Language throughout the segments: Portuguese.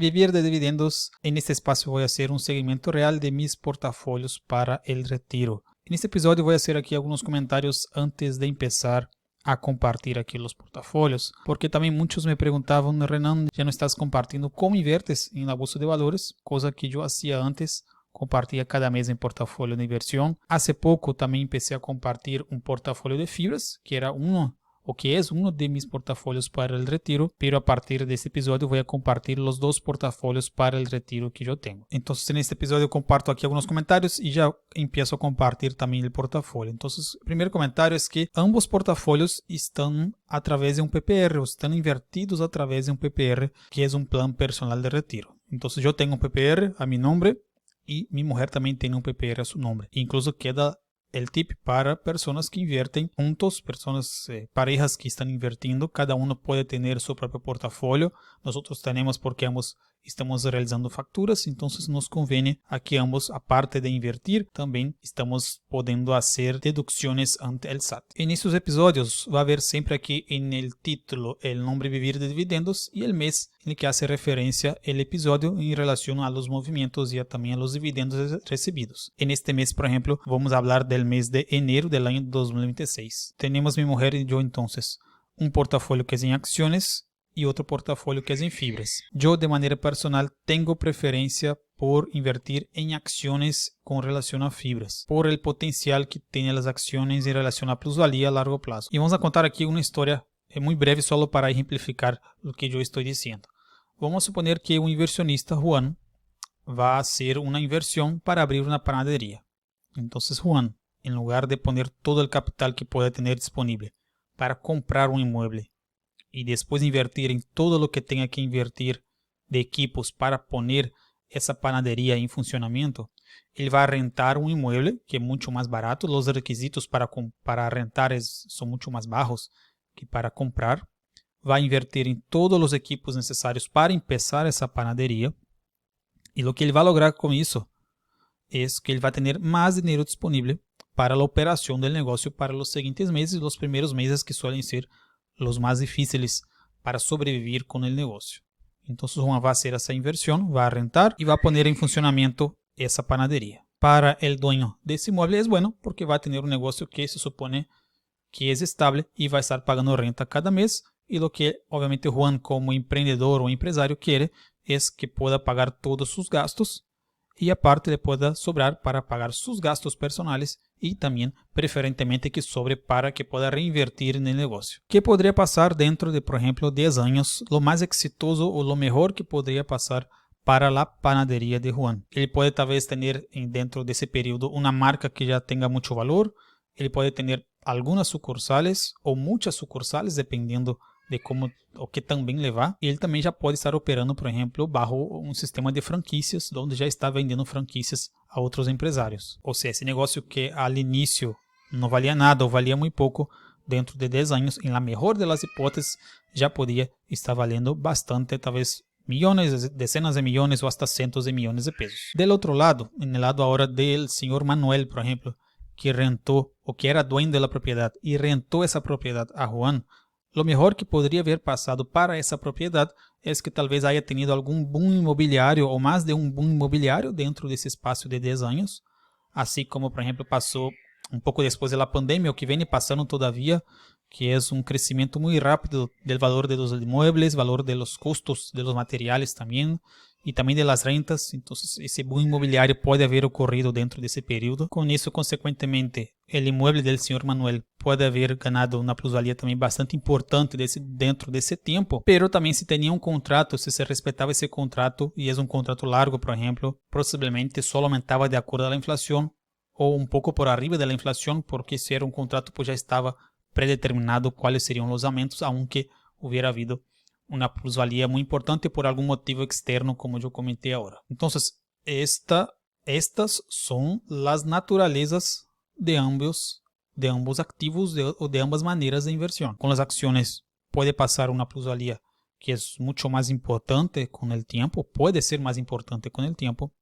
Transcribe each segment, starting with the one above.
vivir de dividendos. En este espacio voy a hacer un seguimiento real de mis portafolios para el retiro. En este episodio voy a hacer aquí algunos comentarios antes de empezar a compartir aquí los portafolios, porque también muchos me preguntaban: Renan, ya no estás compartiendo cómo inviertes en la bolsa de valores, cosa que yo hacía antes, compartía cada mes en portafolio de inversión. Hace poco también empecé a compartir un portafolio de fibras, que era uno o que es uno de mis portafolios para el retiro, pero a partir de este episodio voy a compartir los dos portafolios para el retiro que yo tengo. Entonces en este episodio comparto aquí algunos comentarios y ya empiezo a compartir también el portafolio. Entonces el primer comentario es que ambos portafolios están a través de un PPR, o están invertidos a través de un PPR, que es un plan personal de retiro. Entonces yo tengo un PPR a mi nombre y mi mujer también tiene un PPR a su nombre. Incluso queda el tip para personas que invierten juntos, parejas que están invirtiendo. Cada uno puede tener su propio portafolio. Nosotros tenemos porque ambos estamos realizando facturas, entonces nos conviene a que ambos, aparte de invertir, también estamos pudiendo hacer deducciones ante el SAT. En estos episodios va a haber siempre aquí en el título el nombre Vivir de Dividendos y el mes en el que hace referencia el episodio en relación a los movimientos y también a los dividendos recibidos. En este mes, por ejemplo, vamos a hablar del mes de enero del año 2026. Tenemos mi mujer y yo entonces un portafolio que es en acciones y otro portafolio que es en fibras. Yo de manera personal tengo preferencia por invertir en acciones con relación a fibras, por el potencial que tienen las acciones en relación a plusvalía a largo plazo. Y vamos a contar aquí una historia muy breve solo para ejemplificar lo que yo estoy diciendo. Vamos a suponer que un inversionista, Juan, va a hacer una inversión para abrir una panadería. Entonces Juan, en lugar de poner todo el capital que pueda tener disponible para comprar un inmueble y después invertir en todo lo que tenga que invertir de equipos para poner esa panadería en funcionamiento, él va a rentar un inmueble que es mucho más barato. Los requisitos para rentar son mucho más bajos que para comprar. Va a invertir en todos los equipos necesarios para empezar esa panadería, y lo que él va a lograr con eso es que él va a tener más dinero disponible para la operación del negocio para los siguientes meses, los primeros meses que suelen ser los más difíciles para sobrevivir con el negocio. Entonces Juan va a hacer esa inversión, va a rentar y va a poner en funcionamiento esa panadería. Para el dueño de ese inmueble es bueno porque va a tener un negocio que se supone que es estable y va a estar pagando renta cada mes, y lo que obviamente Juan como emprendedor o empresario quiere es que pueda pagar todos sus gastos y aparte le pueda sobrar para pagar sus gastos personales y también preferentemente que sobre para que pueda reinvertir en el negocio. ¿Qué podría pasar dentro de, por ejemplo, 10 años? Lo más exitoso o lo mejor que podría pasar para la panadería de Juan. Él puede tal vez tener dentro de ese periodo una marca que ya tenga mucho valor. Él puede tener algunas sucursales o muchas sucursales dependiendo de cómo o qué tan bien le va. Y él también ya puede estar operando, por ejemplo, bajo un sistema de franquicias, donde ya está vendiendo franquicias a otros empresarios. O sea, ese negocio que al inicio no valía nada o valía muy poco, dentro de 10 años, en la mejor de las hipótesis, ya podía estar valiendo bastante, tal vez millones, decenas de millones o hasta cientos de millones de pesos. Del otro lado, en el lado ahora del señor Manuel, por ejemplo, que rentó o que era dueño de la propiedad y rentó esa propiedad a Juan, lo mejor que podría haber pasado para esa propiedad es que tal vez haya tenido algún boom inmobiliario o más de un boom inmobiliario dentro de ese espacio de 10 años, así como por ejemplo pasó un poco después de la pandemia, o que viene pasando todavía, que es un crecimiento muy rápido del valor de los inmuebles, valor de los costos de los materiales también, y también de las rentas. Entonces ese boom inmobiliario puede haber ocurrido dentro de ese periodo. Con eso, consecuentemente, el inmueble del señor Manuel puede haber ganado una plusvalía también bastante importante dentro de ese tiempo. Pero también si tenía un contrato, si se respetaba ese contrato, y es un contrato largo, por ejemplo, posiblemente solo aumentaba de acuerdo a la inflación o un poco por arriba de la inflación, porque si era un contrato pues ya estaba predeterminado cuáles serían los aumentos, aunque hubiera habido una plusvalía muy importante por algún motivo externo, como yo comenté ahora. Entonces, estas son las naturalezas de ambos activos o de ambas maneras de inversión. Con las acciones puede pasar una plusvalía que es mucho más importante con el tiempo, puede ser más importante con el tiempo,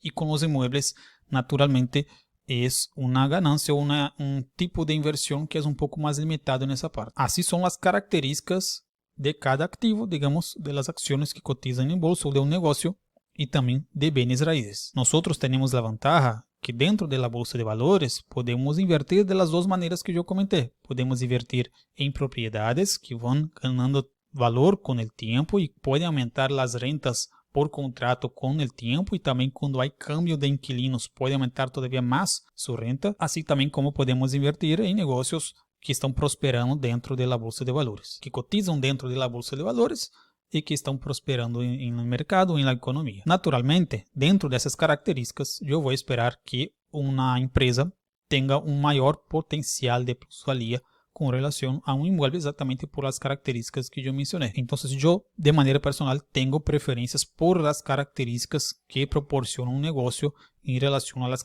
y con los inmuebles, naturalmente, es una ganancia o un tipo de inversión que es un poco más limitado en esa parte. Así son las características de cada activo, digamos, de las acciones que cotizan en bolsa o de un negocio y también de bienes raíces. Nosotros tenemos la ventaja que dentro de la bolsa de valores podemos invertir de las dos maneras que yo comenté. Podemos invertir en propiedades que van ganando valor con el tiempo y pueden aumentar las rentas por contrato con el tiempo, y también cuando hay cambio de inquilinos puede aumentar todavía más su renta, así también como podemos invertir en negocios que estão prosperando dentro da bolsa de valores, que cotizam dentro da bolsa de valores e que estão prosperando no mercado ou na economia. Naturalmente, dentro dessas características, eu vou esperar que uma empresa tenha um maior potencial de plusvalia com relação a um imóvel, exatamente por as características que eu mencionei. Então, eu, de maneira personal, tenho preferências por as características que proporcionam um negócio em relação às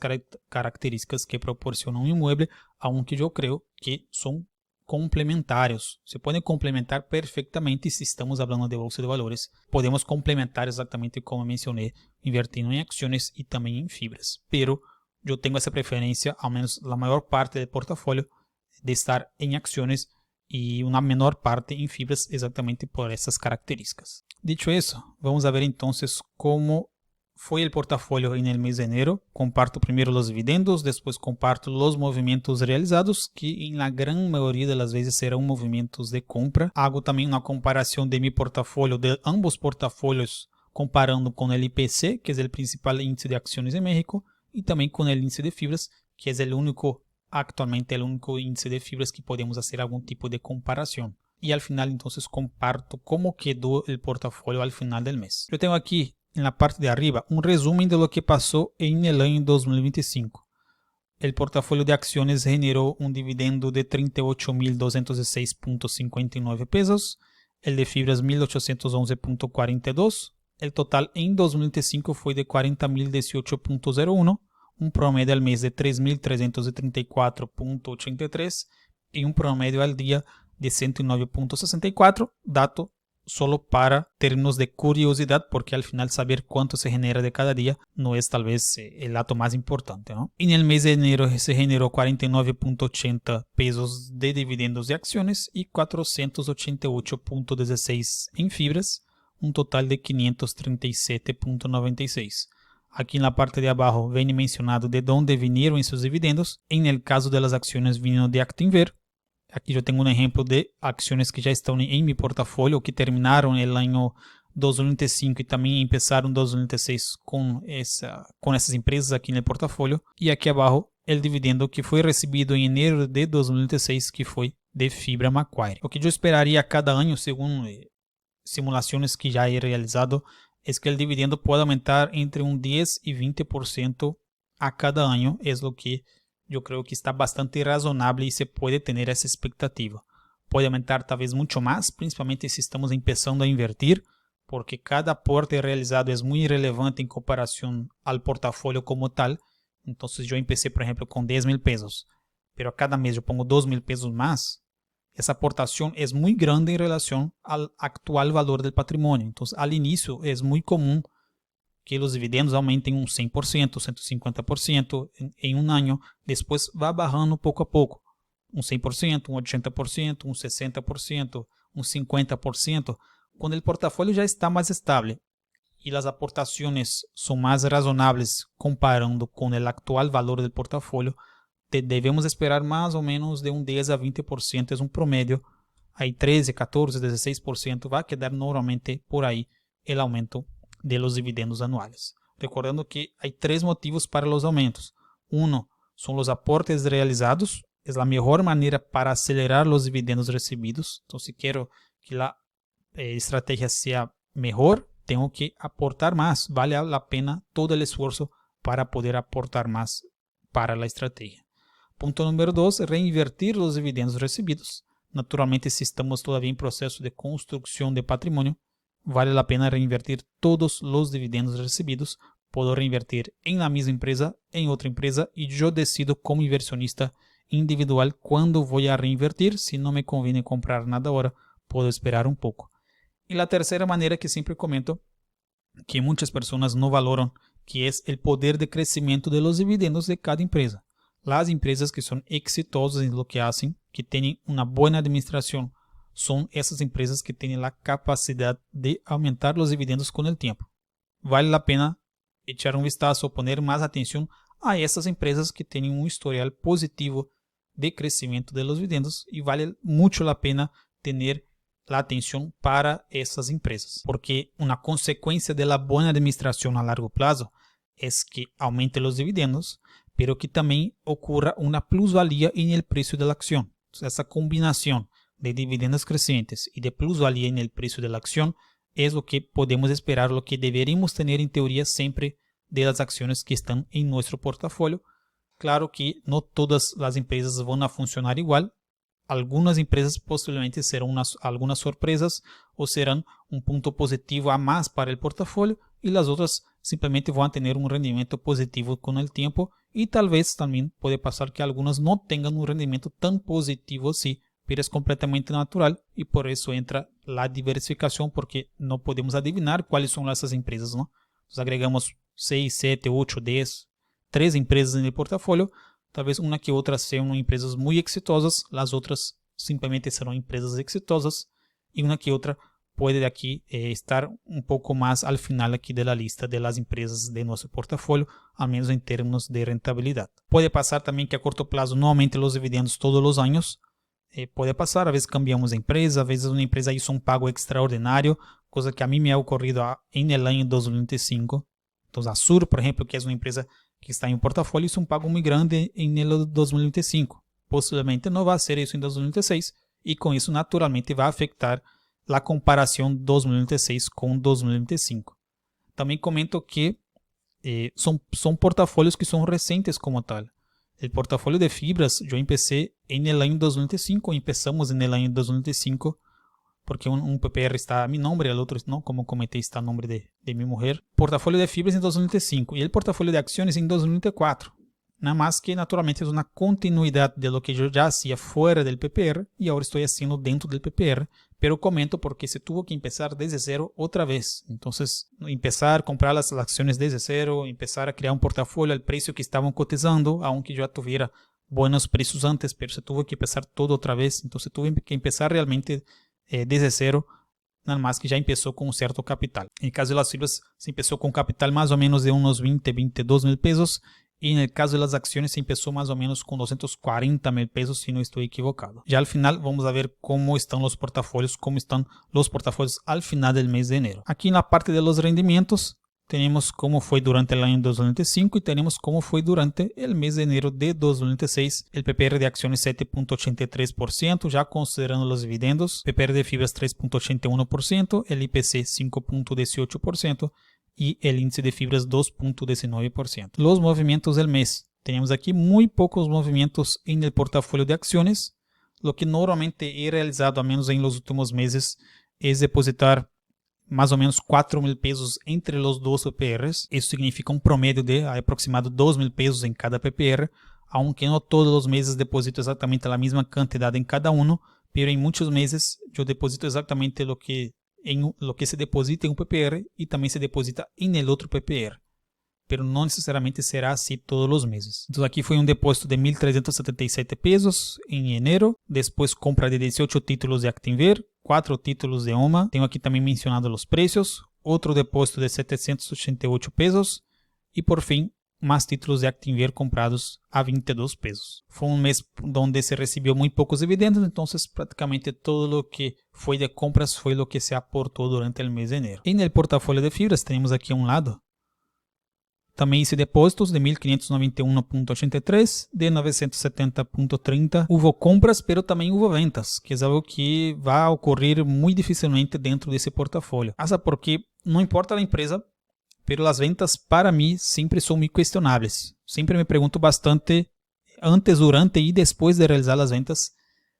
características que proporcionam um imóvel, aunque eu creio que são complementares. Se podem complementar perfeitamente se estamos falando de bolsa de valores. Podemos complementar exatamente como mencionei, invertindo em ações e também em fibras. Pero eu tenho essa preferência, ao menos a maior parte do portafólio, de estar em ações e uma menor parte em fibras, exatamente por essas características. Dicho isso, vamos a ver então como foi o portafolio no mês de enero. Comparto primeiro os dividendos, depois comparto os movimentos realizados, que na grande maioria das vezes serão movimentos de compra. Hago também uma comparação de meu portafolio, de ambos portafolios, comparando com o IPC, que é o principal índice de ações em México, e também com o índice de fibras, que é o único, actualmente, o único índice de fibras que podemos fazer algum tipo de comparação. E al final, então, comparto como quedou o portafolio al final do mês. Eu tenho aqui, na parte de arriba, um resumo de lo que passou em el año 2025. O portafolio de acciones generou um dividendo de 38.206.59 pesos, el de fibras 1.811.42, el total em 2025 foi de 40.018.01, um promédio ao mês de 3.334.83 e um promédio ao dia de 109.64, dado solo para términos de curiosidade, porque al final saber quanto se genera de cada dia não é talvez el dato mais importante, ¿no? En el mes de enero se generou 49.80 pesos de dividendos de acciones y 488.16 en fibras, un total de 537.96. Aqui na parte de abaixo vem mencionado de onde vinieron esos dividendos. En el caso de las acciones vino de Actinver. Aqui eu tenho um exemplo de ações que já estão em meu portafolio, que terminaram no ano 2025 e também começaram 2026 com essas empresas aqui no portafolio. E aqui abaixo, o dividendo que foi recebido em enero de 2026, que foi de Fibra Macquarie. O que eu esperaria a cada ano, segundo simulações que já he realizado, é que o dividendo pode aumentar entre 10 e 20% a cada ano. É o que eu creio que está bastante razonável e se pode ter essa expectativa. Pode aumentar talvez muito mais, principalmente se estamos começando a invertir, porque cada aporte realizado é muito relevante em comparação ao portafolio como tal. Então, eu empecé, por exemplo, com 10 mil pesos, mas a cada mês eu pongo 2 mil pesos mais. Essa aportação é muito grande em relação ao atual valor do patrimônio. Então, ao início, é muito comum que os dividendos aumentem 100%, 150% em um ano. Depois, vai barrando pouco a pouco. 100%, 80%, 60%, 50%. Quando o portafolio já está mais estável e as aportações são mais razonáveis comparando com o atual valor do portafolio, devemos esperar mais ou menos de 10 a 20%, é um promédio. Aí 13, 14, 16% vai quedar normalmente por aí o aumento de los dividendos anuais. Recordando que há 3 motivos para os aumentos. Um, são os aportes realizados, é a melhor maneira para acelerar os dividendos recebidos. Então, se quero que a estratégia seja melhor, tenho que aportar mais. Vale a pena todo o esforço para poder aportar mais para a estratégia. Ponto número 2, reinvertir os dividendos recebidos. Naturalmente, se estamos todavía em processo de construção de patrimônio, vale a pena reinvertir todos os dividendos recebidos. Puedo reinvertir em la mesma empresa, em outra empresa, e eu decido como inversionista individual quando vou a reinvertir. Se não me conviene comprar nada agora, puedo esperar um pouco. E a terceira maneira que sempre comento, que muitas pessoas não valoram, que é o poder de crescimento de los dividendos de cada empresa. As empresas que são exitosas em lo que hacen, que têm uma boa administração, son essas empresas que têm a capacidade de aumentar os dividendos com o tempo. Vale a pena echar um vistazo ou poner mais atenção a essas empresas que têm um historial positivo de crescimento de los dividendos e vale muito a pena ter a atenção para essas empresas, porque uma consequência da boa administração a largo prazo é que aumente os dividendos, pero que também ocorra uma plusvalia no preço da ação. Essa combinação de dividendos crescentes e de plusvalia no preço da ação é o que podemos esperar, o que deveríamos ter em teoria sempre de las ações que estão em nosso portafolio. Claro que não todas as empresas vão funcionar igual. Algumas empresas possivelmente serão algumas surpresas ou serão um ponto positivo a mais para o portafolio e as outras simplesmente vão ter um rendimento positivo com o tempo e talvez também pode passar que algumas não tenham um rendimento tão positivo assim, mas é completamente natural e por isso entra a diversificação, porque não podemos adivinhar quais são essas empresas, não? Nós agregamos 6, 7, 8, 10, 3 empresas no portafolio, talvez uma que outra sejam empresas muito exitosas, as outras simplesmente serão empresas exitosas e uma que outra pode aqui estar um pouco mais ao final aqui da lista das empresas de nosso portafolio, ao menos em termos de rentabilidade. Pode passar também que a curto prazo não aumente os dividendos todos os anos, pode passar, às vezes cambiamos de empresa, às vezes uma empresa hizo um pago extraordinário, coisa que a mim me ha ocorrido em el año 2025. Então a Sur, por exemplo, que é uma empresa que está em um portafolio, hizo um pago muito grande em el 2025. Possivelmente não vai ser isso em 2026 e com isso naturalmente vai afetar a comparação 2026 com 2025. Também comento que são portafolios que são recentes como tal. O portafolio de fibras eu empecé en el año 2025, empezamos en el año 2025, porque un PPR está a mi nombre, el otro no, como comenté, está a nombre de mi mujer. Portafolio de fibras en 2025 y el portafolio de acciones en 2024. Nada más que naturalmente es una continuidad de lo que yo ya hacía fuera del PPR y ahora estoy haciendo dentro del PPR, pero comento porque se tuvo que empezar desde cero otra vez. Entonces, empezar a comprar las acciones desde cero, empezar a crear un portafolio al precio que estaban cotizando, aunque yo ya tuviera buenos precios antes, pero se tuvo que empezar todo otra vez. Entonces, tuve que empezar realmente desde cero, nada más que ya empezó con un cierto capital. En el caso de las fibras, se empezó con capital más o menos de unos 22 mil pesos. Y en el caso de las acciones se empezó más o menos con 240 mil pesos, si no estoy equivocado. Ya al final vamos a ver cómo están los portafolios, al final del mes de enero. Aquí en la parte de los rendimientos tenemos cómo fue durante el año 2025 y tenemos cómo fue durante el mes de enero de 2026. El PPR de acciones 7.83%, ya considerando los dividendos. PPR de fibras 3.81%, el IPC 5.18%. Y el índice de fibras 2.19%. Los movimientos del mes. Tenemos aquí muy pocos movimientos en el portafolio de acciones. Lo que normalmente he realizado, al menos en los últimos meses, es depositar más o menos 4 mil pesos entre los dos PPRs. Eso significa un promedio de aproximado 2 mil pesos en cada PPR, aunque no todos los meses deposito exactamente la misma cantidad en cada uno, pero en muchos meses yo deposito exactamente lo que se deposita em um PPR e também se deposita em el outro PPR, pero não necessariamente será assim todos os meses. Então aqui foi um depósito de 1.377 pesos em enero, depois compra de 18 títulos de Actinver, 4 títulos de OMA, tenho aqui também mencionado os preços, outro depósito de 788 pesos e por fim más títulos de Actinver comprados a 22 pesos. Fue un mes donde se recibió muy pocos dividendos, entonces prácticamente todo lo que fue de compras fue lo que se aportó durante el mes de enero. En el portafolio de fibras tenemos aquí a un lado. También hice depósitos de 1.591.83, de 970.30. Hubo compras, pero también hubo ventas, que es algo que va a ocurrir muy difícilmente dentro de ese portafolio. Hasta porque no importa la empresa, pero as ventas para mim sempre são muito questionáveis. Sempre me pergunto bastante antes, durante e depois de realizar as ventas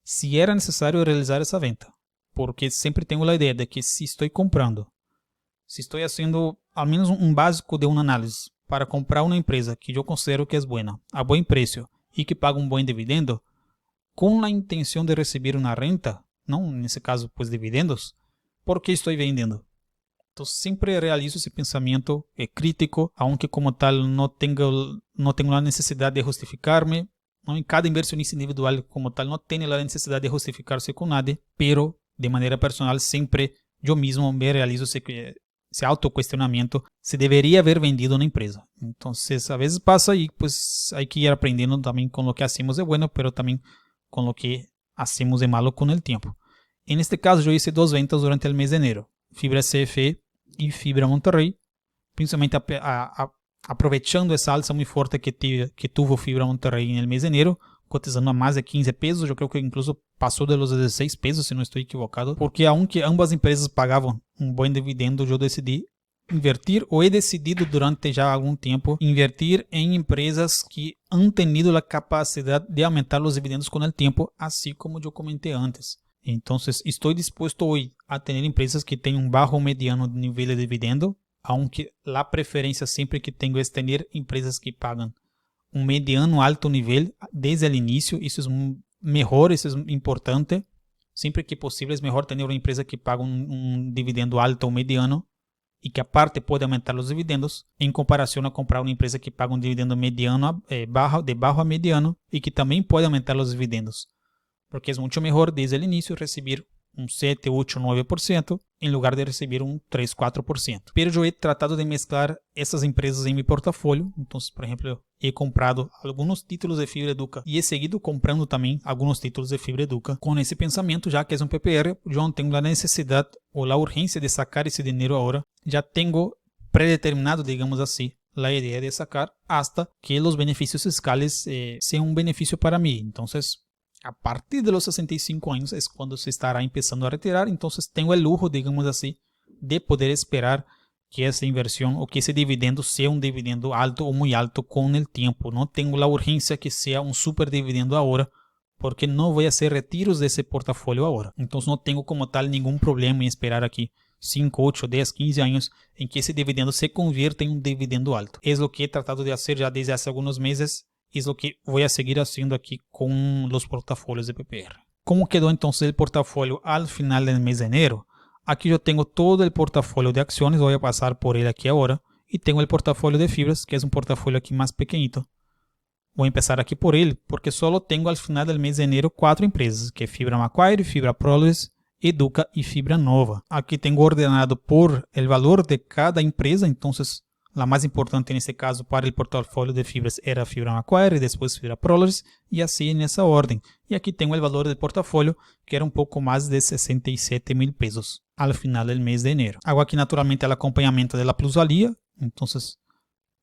se era necessário realizar essa venta. Porque sempre tenho a ideia de que se estou comprando, se estou fazendo ao menos um básico de uma análise para comprar uma empresa que eu considero que é boa, a bom preço e que paga um bom dividendo, com a intenção de receber uma renta, não nesse caso, pues dividendos, ¿por que estou vendendo? Então sempre realizo esse pensamento crítico, aunque como tal não tenho a necessidade de justificar-me. Em cada inversionista individual como tal não tem a necessidade de justificar-se com nada, pero de maneira personal, sempre eu mesmo me realizo esse autocuestionamento se deveria haver vendido na empresa. Então, a vezes passa e pues hay que ir aprendendo também com o que hacemos de bueno, pero também com o que hacemos de malo com o tempo. En este caso, eu hice 2 ventas durante o mês de enero, Fibra CFE e Fibra Monterrey, principalmente aproveitando essa alza muito forte que tuvo Fibra Monterrey no mês de enero, cotizando a mais de 15 pesos, eu creio que incluso passou de los 16 pesos, se não estou equivocado, porque aunque ambas empresas pagavam um bom dividendo, eu decidi invertir, ou he decidido durante já algum tempo, invertir em empresas que han tenido a capacidade de aumentar os dividendos com o tempo, assim como eu comentei antes. Então, estou disposto hoje a ter empresas que têm um baixo ou mediano nível de dividendo, aunque a preferência sempre que tenho é ter empresas que pagam um mediano alto nível desde o início. Isso é melhor, isso é importante. Sempre que possível é melhor ter uma empresa que paga um dividendo alto ou mediano e que aparte pode aumentar os dividendos, em comparação a comprar uma empresa que paga um dividendo mediano, de baixo a mediano e que também pode aumentar os dividendos. Porque é muito melhor desde o início receber um 7, 8, 9% em lugar de receber um 3, 4%. Pero eu he tratado de mesclar essas empresas em meu portafólio. Então, por exemplo, he comprado alguns títulos de Fibra Educa e he seguido comprando também alguns títulos de Fibra Educa com esse pensamento, já que é um PPR, eu não tenho a necessidade ou a urgência de sacar esse dinheiro agora. Já tenho predeterminado, digamos assim, a ideia de sacar hasta que os benefícios fiscais sejam um benefício para mim. Então, a partir de los 65 anos é quando se estará começando a retirar, então tenho o lujo, digamos assim, de poder esperar que essa inversão ou que esse dividendo seja um dividendo alto ou muito alto com o tempo. Não tenho a urgência que seja um super dividendo agora, porque não vou fazer retiros desse portafólio agora. Então não tenho como tal nenhum problema em esperar aqui 5, 8, 10, 15 anos em que esse dividendo se convierta em um dividendo alto. É o que he tratado de fazer já desde há alguns meses. Es lo que voy a seguir haciendo aquí con los portafolios de PPR. ¿Cómo quedó entonces el portafolio al final del mes de enero? Aquí yo tengo todo el portafolio de acciones, voy a pasar por él aquí ahora. Y tengo el portafolio de fibras, que es un portafolio aquí más pequeñito. Voy a empezar aquí por él, porque solo tengo al final del mes de enero 4 empresas, que es Fibra Macquarie, Fibra Prologis, Educa y Fibra Nova. Aquí tengo ordenado por el valor de cada empresa, entonces la más importante en este caso para el portafolio de fibras era Fibra Macquarie, después Fibra Prologis y así en esa orden. Y aquí tengo el valor del portafolio que era un poco más de 67,000 pesos al final del mes de enero. Hago aquí naturalmente el acompañamiento de la plusvalía, entonces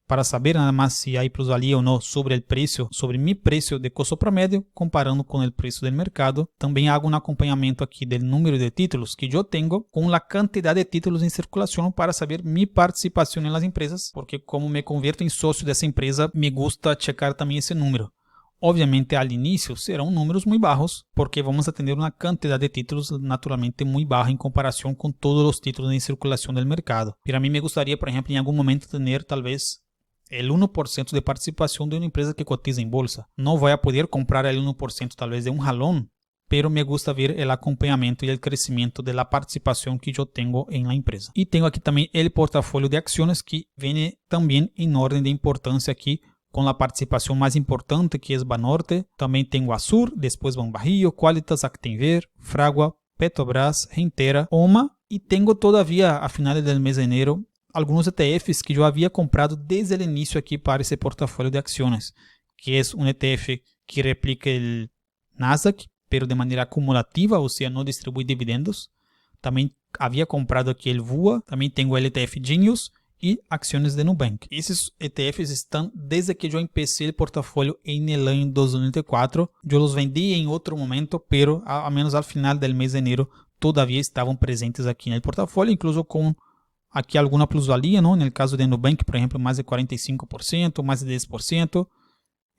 para saber nada más si hay plusvalía o no sobre el precio, sobre mi precio de costo promedio, comparando con el precio del mercado. También hago un acompañamiento aquí del número de títulos que yo tengo con la cantidad de títulos en circulación para saber mi participación en las empresas, porque como me convierto en socio de esa empresa, me gusta checar también ese número. Obviamente al inicio serán números muy bajos, porque vamos a tener una cantidad de títulos naturalmente muy baja en comparación con todos los títulos en circulación del mercado. Pero a mí me gustaría, por ejemplo, en algún momento tener tal vez el 1% de participación de una empresa que cotiza en bolsa. No voy a poder comprar el 1% tal vez de un jalón, pero me gusta ver el acompañamiento y el crecimiento de la participación que yo tengo en la empresa. Y tengo aquí también el portafolio de acciones que viene también en orden de importancia aquí con la participación más importante que es Banorte. También tengo Azur, después Banbarrio, Qualitas, Actinver, Fragua, Petrobras, Gentera, OMA y tengo todavía a finales del mes de enero algunos ETFs que yo había comprado desde el inicio aquí para ese portafolio de acciones, que es un ETF que replica el Nasdaq, pero de manera acumulativa, o sea, no distribuye dividendos. También había comprado aquí el VUA, también tengo el ETF Genius y acciones de Nubank. Esos ETFs están desde que yo empecé el portafolio en el año 2024. Yo los vendí en otro momento, pero al menos al final del mes de enero todavía estaban presentes aquí en el portafolio, incluso con aqui alguma plusvalía, ¿no? En el caso de Nubank, por ejemplo, más de 45%, más de 10%.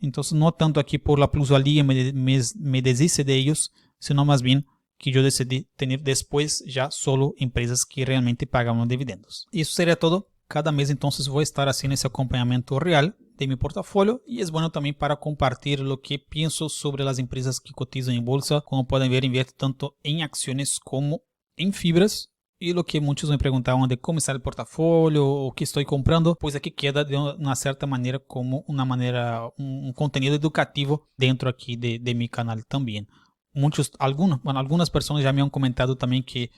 Entonces, no tanto aquí por la plusvalía me deshice de ellos, sino más bien que yo decidí tener después ya solo empresas que realmente pagaban dividendos. Y eso sería todo. Cada mes entonces voy a estar haciendo ese acompañamiento real de mi portafolio y es bueno también para compartir lo que pienso sobre las empresas que cotizan en bolsa. Como pueden ver, invierto tanto en acciones como en fibras. E o que muitos me perguntavam de como está o portafólio, o que estou comprando, pois aqui queda de uma certa maneira como um conteúdo educativo dentro aqui de meu canal também. algunas pessoas já me han comentado também que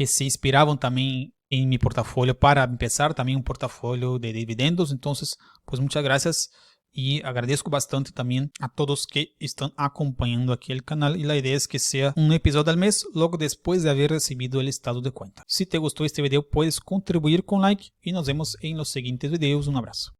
se inspiravam também em mi portafolio para empezar también un portafolio de dividendos. Entonces, pues muchas gracias y agradezco bastante también a todos que están acompañando aquí el canal, y la idea es que sea un episodio al mes luego después de haber recibido el estado de cuenta. Si te gustó este video puedes contribuir con like y nos vemos en los siguientes videos. Un abrazo.